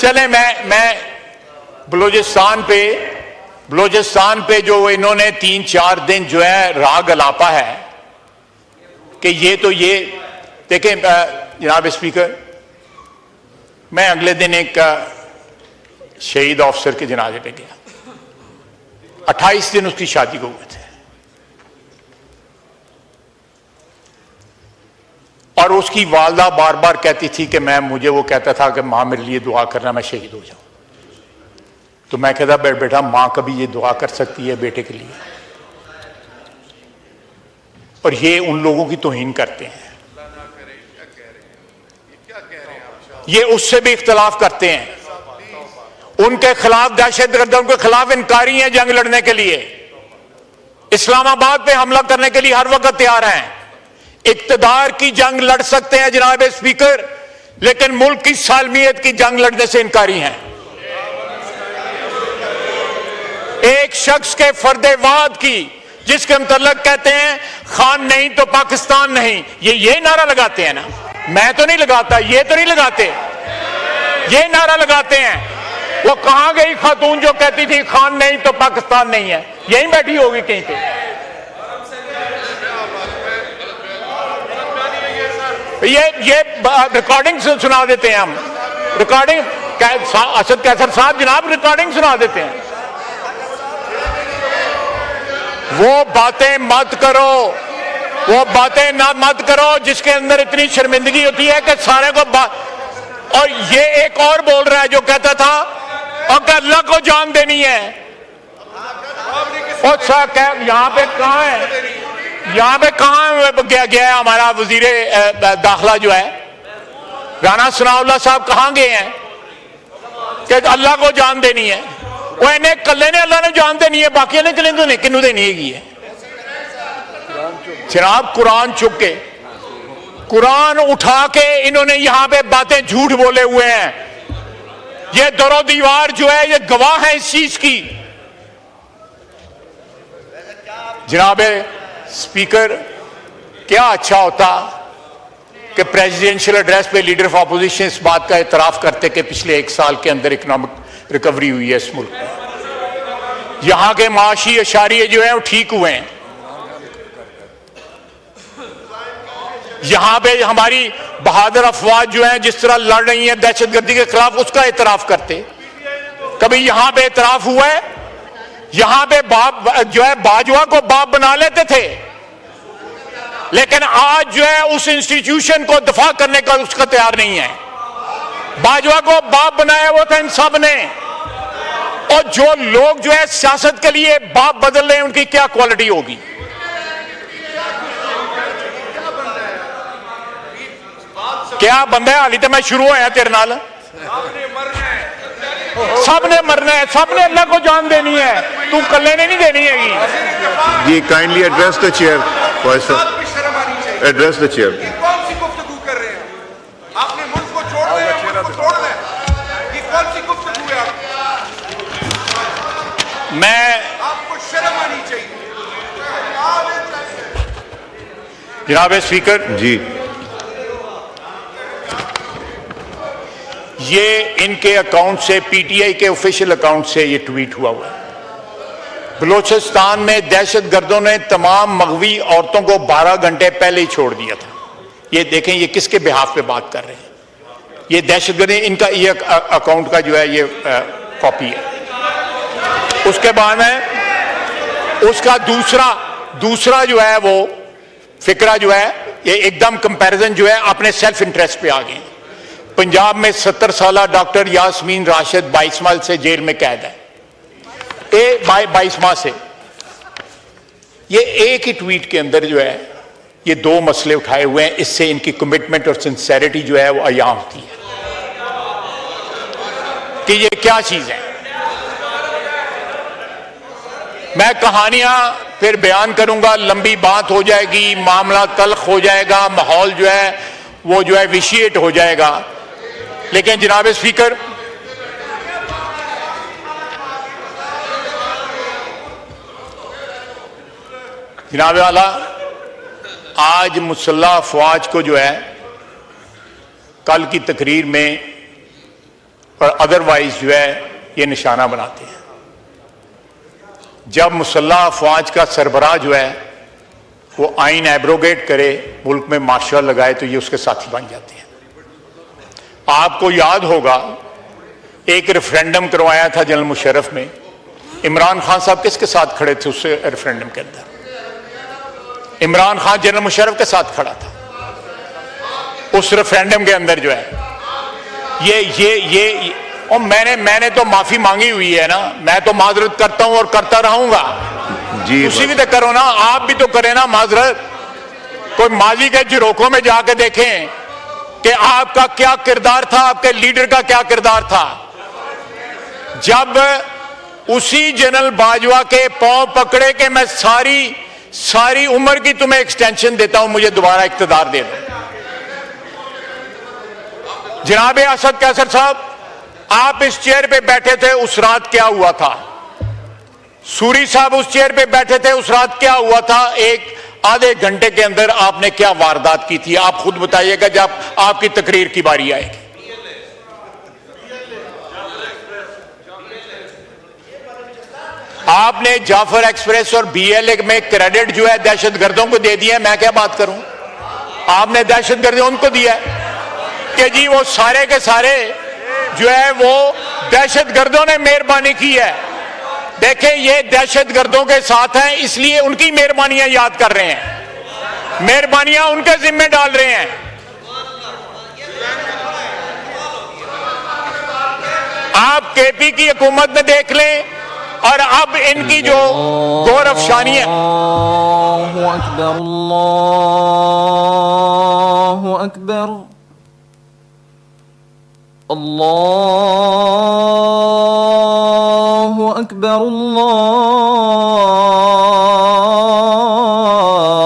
चले मैं बलूचिस्तान पे जो इन्होंने 3-4 दिन जो है राग अलापा है कि ये देखें जनाब स्पीकर, मैं अगले दिन एक शहीद ऑफिसर के जनाजे पे गया, 28 दिन उसकी शादी को हुए थे, और उसकी वालदा बार बार कहती थी कि मुझे वो कहता था कि मां मेरे लिए दुआ करना, मैं शहीद हो जाऊं। तो मैं कहता बेटा मां कभी ये दुआ कर सकती है बेटे के लिए? और ये उन लोगों की तौहीन करते हैं, ये उससे भी इख्तलाफ करते हैं, उनके खिलाफ दहशतगर्दों के खिलाफ इनकारी हैं जंग लड़ने के लिए, इस्लामाबाद पे हमला करने के लिए हर वक्त तैयार हैं, इक्तदार की जंग लड़ सकते हैं जनाब स्पीकर, लेकिन मुल्क की सालमियत की जंग लड़ने से इनकारी हैं। एक शख्स के फर्देवाद की, जिसके मुतल्लक कहते हैं खान नहीं तो पाकिस्तान नहीं, ये नारा लगाते हैं ना, मैं तो नहीं लगाता, ये तो नहीं लगाते, ये नारा लगाते हैं। वो कहां गई खातून जो कहती थी खान नहीं तो पाकिस्तान नहीं है? यहीं बैठी होगी कहीं पे। ये रिकॉर्डिंग सुना देते हैं हम, रिकॉर्डिंग असद कैसर साहब जनाब रिकॉर्डिंग सुना देते हैं। वो बातें मत करो, वो बातें ना मत करो जिसके अंदर इतनी शर्मिंदगी होती है कि सारे को और ये एक और बोल रहा है जो कहता था और कि अल्लाह को जान देनी है। और यहाँ पे कहाँ है, यहाँ पे कहाँ गया है हमारा वजीरे दाखिला जो है राना सनाउल्लाह साहब, कहाँ गए हैं कि अल्लाह को जान देनी है? वो इन्हें कल्ले ने अल्लाह ने जान देनी है, बाकी ने कलें तो किन्नू देनी है? जनाब कुरान चुप के, कुरान उठा के इन्होंने यहां पे बातें झूठ बोले हुए हैं। ये दरो दीवार जो है ये गवाह है इस चीज की। जनाब स्पीकर, क्या अच्छा होता कि प्रेसिडेंशियल एड्रेस पे लीडर ऑफ अपोजिशन इस बात का एतराफ करते कि पिछले 1 साल के अंदर इकोनॉमिक रिकवरी हुई है इस मुल्क में, यहां के माशी इशारे जो है वो ठीक हुए हैं, यहां पे हमारी बहादुर अफवाज जो है जिस तरह लड़ रही है दहशतगर्दी के खिलाफ, उसका एतराफ करते। कभी यहां पे एतराफ हुआ है? यहां पे बाप जो है बाजवा को बाप बना लेते थे, लेकिन आज जो है उस इंस्टीट्यूशन को दफा करने का उसका तैयार नहीं है। बाजवा को बाप बनाया वो था इन सब ने, और जो लोग जो है सियासत के लिए बाप बदल रहे हैं उनकी क्या क्वालिटी होगी? क्या बंदा है? हाली तो मैं शुरू होया तेरे नाल, सब ने मरना है, सब ने अल्लाह को जान देनी है, तू कल्ले ने नहीं देनी हैगी। जी kindly address the chair, address the chair. कौन सी गुफ्तगू कर रहे हैं? आपने मुल्क को छोड़ना है, मुल्क को तोड़ना है, ये कौन सी गुफ्तगू है? आपको शर्म आनी चाहिए। जनाब स्पीकर जी, ये इनके अकाउंट से, पीटीआई के ऑफिशियल अकाउंट से ये ट्वीट हुआ है। बलूचिस्तान में दहशतगर्दों ने तमाम मगवी औरतों को 12 घंटे पहले ही छोड़ दिया था। ये देखें ये किसके बिहाफ पे बात कर रहे हैं, ये दहशतगर्द, इनका ये अकाउंट का जो है ये कॉपी है। उसके बाद में उसका दूसरा जो है वो फिक्रा जो है ये एकदम कंपैरिजन जो है अपने सेल्फ इंटरेस्ट पे आ गए। पंजाब में 70 साल डॉक्टर यास्मीन राशिद 22 माह से जेल में कैद है, 22 माह से। ये एक ही ट्वीट के अंदर जो है ये 2 मसले उठाए हुए हैं, इससे इनकी कमिटमेंट और सिंसेरिटी जो है वो अयां होती है कि ये क्या चीज है। मैं कहानियां फिर बयान करूंगा, लंबी बात हो जाएगी, मामला तल्ख हो जाएगा, माहौल जो है वो जो है विशिएट हो जाएगा। लेकिन जनाब स्पीकर, जनाब वाला, आज मुसल्लह अफवाज को जो है कल की तकरीर में और अदरवाइज जो है ये निशाना बनाते हैं। जब मुसल्लह अफवाज का सरबराह जो है वो आइन एब्रोगेट करे, मुल्क में मार्शल लगाए, तो ये उसके साथी बन जाते हैं। आपको याद होगा एक रेफरेंडम करवाया था जनरल मुशर्रफ में, इमरान खान साहब किसके साथ खड़े थे? उससे रेफरेंडम के अंदर इमरान खान जनरल मुशर्रफ के साथ खड़ा था। उस रेफरेंडम के अंदर जो है ये और मैंने तो माफी मांगी हुई है ना, मैं तो माजरत करता हूं और करता रहूंगा जी। उसी भी तो करो ना, आप भी तो करें ना माजरत। कोई माजी के झरोखों में जाके देखें कि आपका क्या किरदार था, आपके लीडर का क्या किरदार था। जब उसी जनरल बाजवा के पांव पकड़े कि मैं सारी उम्र की तुम्हें एक्सटेंशन देता हूं, मुझे दोबारा इख्तिदार दे दो। जनाब असद कैसर साहब, आप इस चेयर पे बैठे थे, उस रात क्या हुआ था? सूरी साहब उस चेयर पे बैठे थे, उस रात क्या हुआ था? एक आधे घंटे के अंदर आपने क्या वारदात की थी? आप खुद बताइएगा जब आपकी तकरीर की बारी आएगी। आपने जाफर एक्सप्रेस और बीएलए में क्रेडिट जो है दहशतगर्दों को दे दिया। मैं क्या बात करूं? आपने दहशतगर्द उनको दिया कि जी वो सारे के सारे जो है वो दहशतगर्दों ने मेहरबानी की है। देखें, ये दहशतगर्दों के साथ हैं, इसलिए उनकी मेहरबानियां याद कर रहे हैं, मेहरबानियां उनके जिम्मे डाल रहे हैं। आप केपी की हुकूमत में देख लें और अब इनकी जो गौरवशानी है। अल्लाहु अकबर, अल्लाहु अकबर, अल्लाहु अकबर,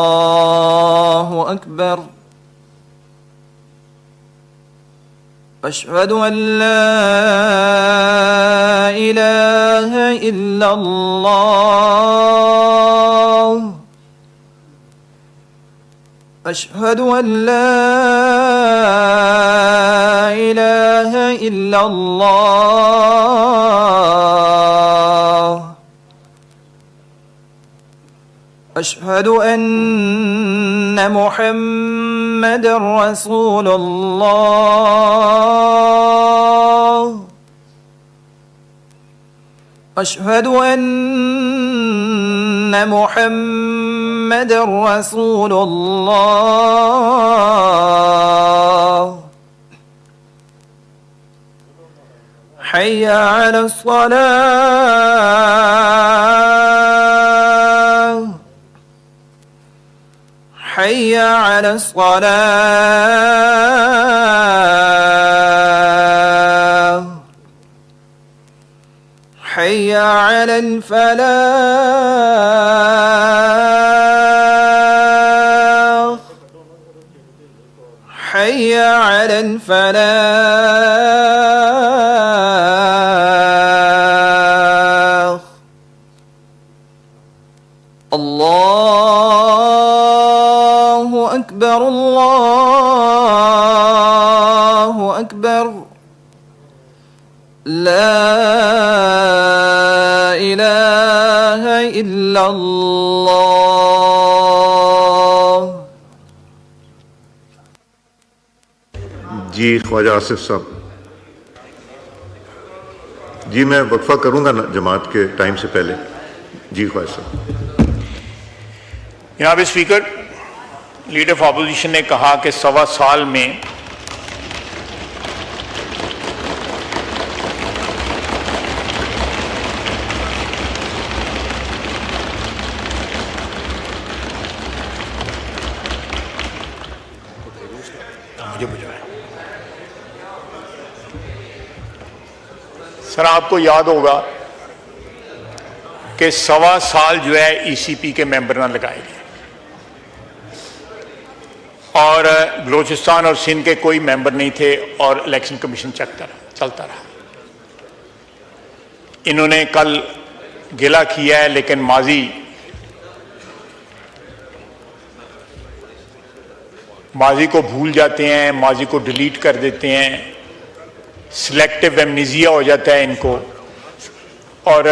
अल्लाहु अकबर। अशहदु अल्ला इलाहा इल्लल्लाह, अशहदु अल्ला इलाहा इल्लल्लाह, अशहदु अन्न मुहम्मदर रसूलुल्लाह, अशहदु अन्न मुहम्मदर रसूलुल्लाह। हय्या अलस सलाह, हय्या अलस सलाह, हय्या अलल फलाह, हय्या अलल फलाह। अल्लाहु अकबर, अल्लाहु अकबर, ला इलाहा इल्लल्लाह। जी ख्वाजा आसिफ साहब जी, मैं वक्फा करूंगा ना जमात के टाइम से पहले। जी ख्वाजा साहब। जनाब स्पीकर, लीडर ऑफ अपोजिशन ने कहा कि 1.25 साल में सर आपको याद होगा कि 1.25 साल जो है ईसीपी के मेंबर ना लगाए गए और बलूचिस्तान और सिंध के कोई मेंबर नहीं थे और इलेक्शन कमीशन चलता रहा। इन्होंने कल गिला किया है, लेकिन माजी को भूल जाते हैं, माजी को डिलीट कर देते हैं। सिलेक्टिव एमनीजिया हो जाता है इनको, और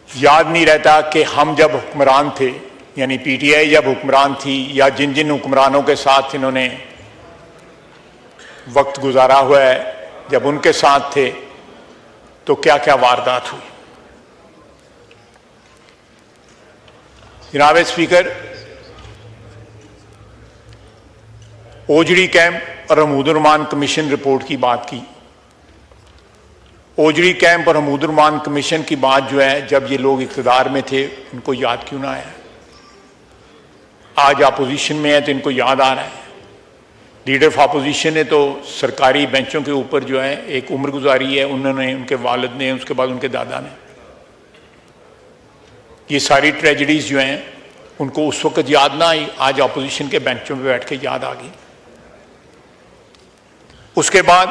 याद नहीं रहता कि हम जब हुक्मरान थे, यानी पीटीआई जब हुक्मरान थी, या जिन जिन हुक्मरानों के साथ इन्होंने वक्त गुजारा हुआ है, जब उनके साथ थे तो क्या क्या वारदात हुई। जनाब स्पीकर, ओजड़ी कैंप और हमीदुर्रहमान कमीशन रिपोर्ट की बात की। ओजड़ी कैंप और हमीदुर्रहमान कमीशन की बात जो है, जब ये लोग इक़्तिदार में थे उनको याद क्यों ना आया? आज अपोजिशन में है तो इनको याद आ रहा है। लीडर ऑफ अपोजिशन ने तो सरकारी बेंचों के ऊपर जो है एक उम्र गुजारी है, उन्होंने, उनके वालिद ने, उसके बाद उनके दादा ने। ये सारी ट्रेजेडीज जो हैं उनको उस वक्त याद ना आई, आज अपोजिशन के बेंचों पे बैठ के याद आ गई। उसके बाद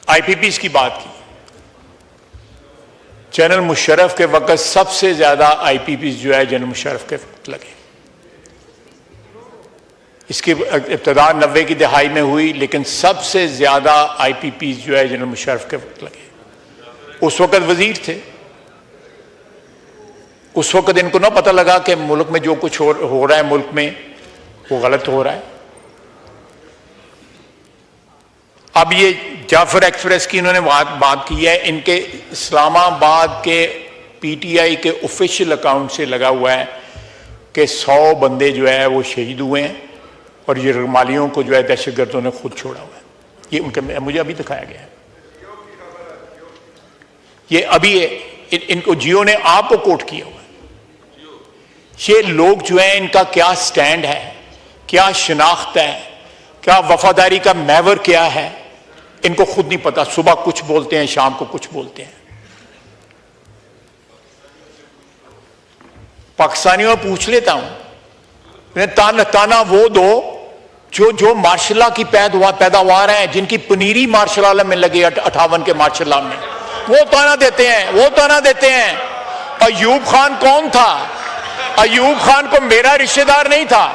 आईपीपीज की बात की। जनरल मुशर्रफ के वक्त सबसे ज्यादा आईपीपीज जो है जनरल मुशर्रफ के वक्त लगे। इसकी इब्तदा 90 की दहाई में हुई, लेकिन सबसे ज्यादा आईपीपीज जो है जनरल मुशर्रफ के वक्त लगे। उस वक्त वजीर थे, उस वक्त इनको ना पता लगा कि मुल्क में जो कुछ हो रहा है मुल्क में वो गलत हो रहा है। अब ये जाफर एक्सप्रेस की इन्होंने बात की है, इनके इस्लामाबाद के पीटीआई के ऑफिशियल अकाउंट से लगा हुआ है कि 100 बंदे जो है वो शहीद हुए हैं और ये रमालियों को जो है दहशतगर्दों ने खुद छोड़ा हुआ है। ये उनके, मुझे अभी दिखाया गया है, ये अभी इनको जियो ने आपको कोट किया हुआ है। ये लोग जो है इनका क्या स्टैंड है, क्या शनाख्त है, क्या वफादारी का महवर क्या है, इनको खुद नहीं पता। सुबह कुछ बोलते हैं, शाम को कुछ बोलते हैं। पाकिस्तानियों पूछ लेता हूं, ताना वो दो जो मार्शल की पैदावार है, जिनकी पनीरी मार्शल आलम में लगे 58 के मार्शल आलम में, वो ताना देते हैं, वो ताना देते हैं। अयूब खान कौन था? अयूब खान को मेरा रिश्तेदार नहीं था,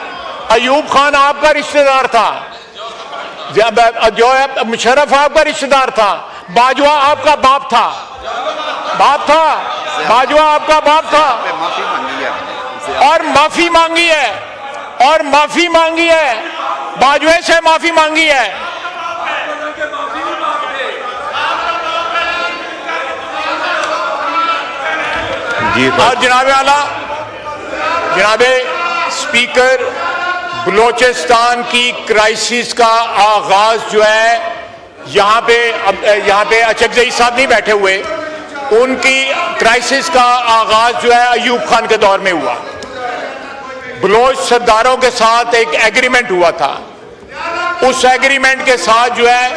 अयूब खान आपका रिश्तेदार था, जो है मुशर्रफ आपका रिश्तेदार था, बाजवा आपका बाप था, बाजवा आपका बाप था, और माफी मांगी है, बाजवे से माफी मांगी है। जी और जनाब स्पीकर, बलोचिस्तान की क्राइसिस का आगाज जो है, यहाँ पे अचकजई साहब नहीं बैठे हुए, उनकी क्राइसिस का आगाज जो है अयूब खान के दौर में हुआ। बलोच सरदारों के साथ एक एग्रीमेंट हुआ था, उस एग्रीमेंट के साथ जो है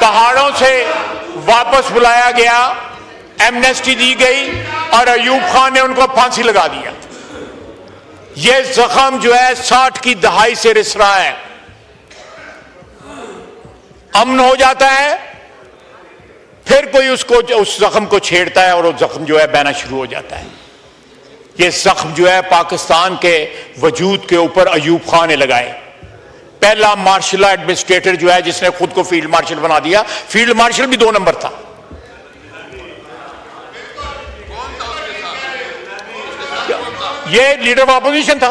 पहाड़ों से वापस बुलाया गया, एमनेस्टी दी गई और अयूब खान ने उनको फांसी लगा दिया। यह जख्म जो है 60 की दहाई से रिस रहा है। अमन हो जाता है, फिर कोई उस जख्म को छेड़ता है और वो जख्म जो है बहना शुरू हो जाता है। यह जख्म जो है पाकिस्तान के वजूद के ऊपर अयूब खान ने लगाए। पहला मार्शल एडमिनिस्ट्रेटर जो है जिसने खुद को फील्ड मार्शल बना दिया, फील्ड मार्शल भी 2 नंबर था। ये लीडर ऑफ अपोजिशन था,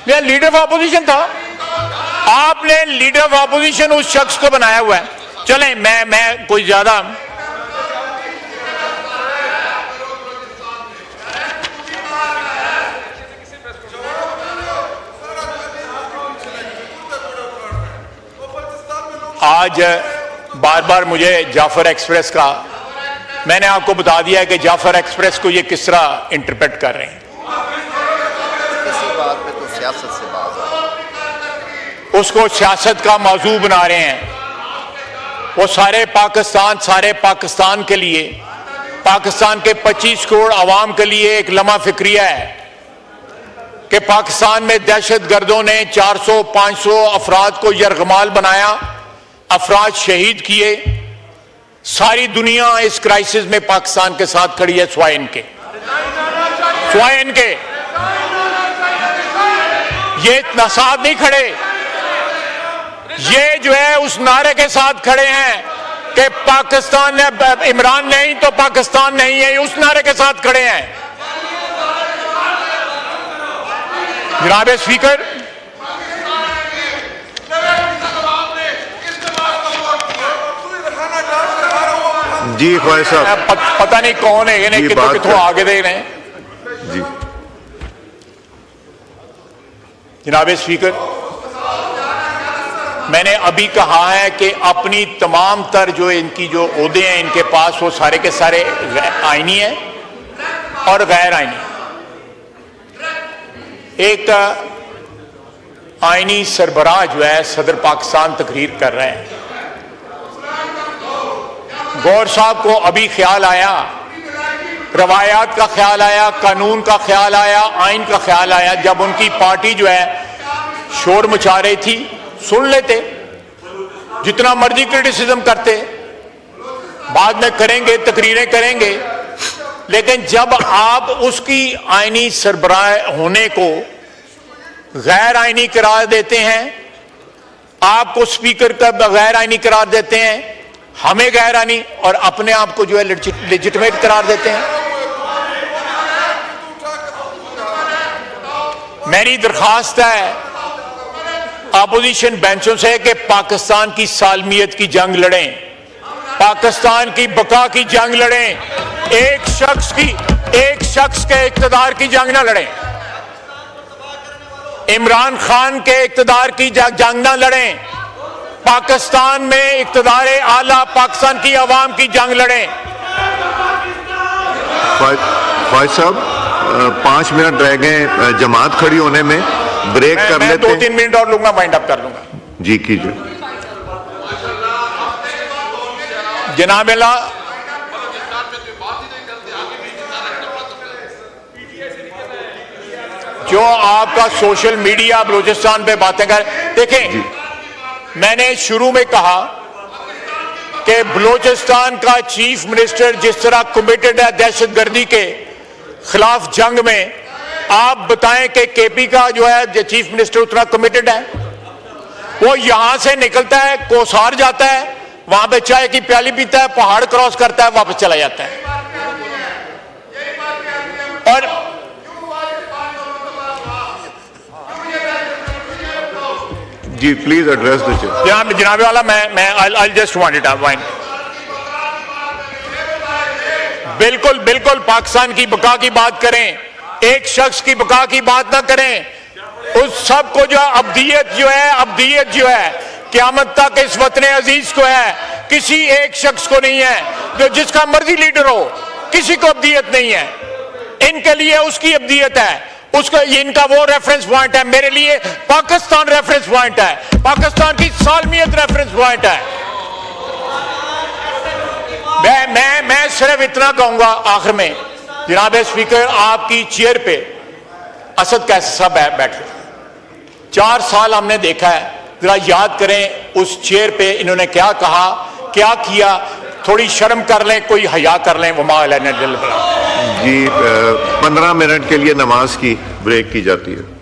ये लीडर ऑफ अपोजिशन था। आपने लीडर ऑफ अपोजिशन उस शख्स को बनाया हुआ है। चलें, मैं कोई ज्यादा आज बार बार मुझे जाफर एक्सप्रेस का, मैंने आपको बता दिया है कि जाफर एक्सप्रेस को ये किस तरह इंटरप्रेट कर रहे हैं। किसी बात पे तो सियासत से बात है, उसको सियासत का मौजू बना रहे हैं। वो सारे पाकिस्तान के लिए, पाकिस्तान के 25 करोड़ आवाम के लिए एक लम्हा फिक्रिया है कि पाकिस्तान में दहशत गर्दों ने 400-500 अफराद को यरगमाल बनाया, अफराद शहीद किए। सारी दुनिया इस क्राइसिस में पाकिस्तान के साथ खड़ी है, स्वाय इनके। ये इतना साथ नहीं खड़े, ये जो है उस नारे के साथ खड़े हैं कि पाकिस्तान ने, इमरान नहीं तो पाकिस्तान नहीं है, उस नारे के साथ खड़े हैं। जनाब स्पीकर, जी ख्वाहिश साहब, पता नहीं कौन है, जी, कितों बात कितों कर- आगे दे रहे हैं। जी जनाब स्पीकर, मैंने अभी कहा है कि अपनी तमाम तर जो इनकी जो ओहदे हैं इनके पास, वो सारे के सारे आईनी हैं और गैर आईनी। एक आईनी सरबराह जो है सदर पाकिस्तान तकरीर कर रहे हैं। गौर साहब को अभी ख्याल आया, रवायात का ख्याल आया, कानून का ख्याल आया, आइन का ख्याल आया। जब उनकी पार्टी जो है शोर मचा रही थी, सुन लेते, जितना मर्जी क्रिटिसिज्म करते, बाद में करेंगे, तकरीरें करेंगे, लेकिन जब आप उसकी आईनी सरबराह होने को गैर आईनी करार देते हैं, आपको स्पीकर का गैर आईनी करार देते हैं, हमें गैर आईनी, और अपने आप को जो है लेजिटिमेट करार देते हैं। मेरी दरखास्त है अपोजिशन बेंचों से कि पाकिस्तान की सालमियत की जंग लड़ें, पाकिस्तान की बका की जंग लड़ें, एक शख्स के इक्तदार की जंग ना लड़ें, इमरान खान के इक्तदार की जंग ना लड़ें, पाकिस्तान में इक्तदार आला पाकिस्तान की आवाम की जंग लड़ें। ख्वाहिश साहब, 5 मिनट रह गए जमात खड़ी होने में, ब्रेक कर मैं लेते 2-3 मिनट और लूंगा, वाइंड अप कर लूंगा। जी कीजिए। जनाब अल्लाह, जो आपका सोशल मीडिया बलूचिस्तान पे बातें कर, देखें, मैंने शुरू में कहा कि बलूचिस्तान का चीफ मिनिस्टर जिस तरह कमिटेड है दहशतगर्दी के खिलाफ जंग में, आप बताएं कि केपी का जो है चीफ मिनिस्टर उतना कमिटेड है? वो यहां से निकलता है, कोसार जाता है, वहां पे चाय की प्याली पीता है, पहाड़ क्रॉस करता है, वापस चला जाता है। और जी प्लीज एड्रेस द चेयर। जनाब वाला, मैं I just want it wind. बिल्कुल बिल्कुल पाकिस्तान की बका की बात करें, एक शख्स की बका की बात ना करें। उस सब को जो अब्दियत जो है क़यामत तक इस वतन अजीज को है, किसी एक शख्स को नहीं है, जो जिसका मर्जी लीडर हो, किसी को अब्दियत नहीं है। इनके लिए उसकी अब्दियत है, उसका इनका वो रेफरेंस पॉइंट है। मेरे लिए पाकिस्तान रेफरेंस पॉइंट है, पाकिस्तान की सालमियत रेफरेंस पॉइंट है। मैं सिर्फ इतना कहूंगा आखिर में, जनाब स्पीकर, आपकी चेयर पे असद कैसे सब बैठे 4 साल हमने देखा है, जरा याद करें उस चेयर पे इन्होंने क्या कहा, क्या किया, थोड़ी शर्म कर लें, कोई हया कर लें। वमा अलैना इल्लल बलाग। जी 15 मिनट के लिए नमाज की ब्रेक की जाती है।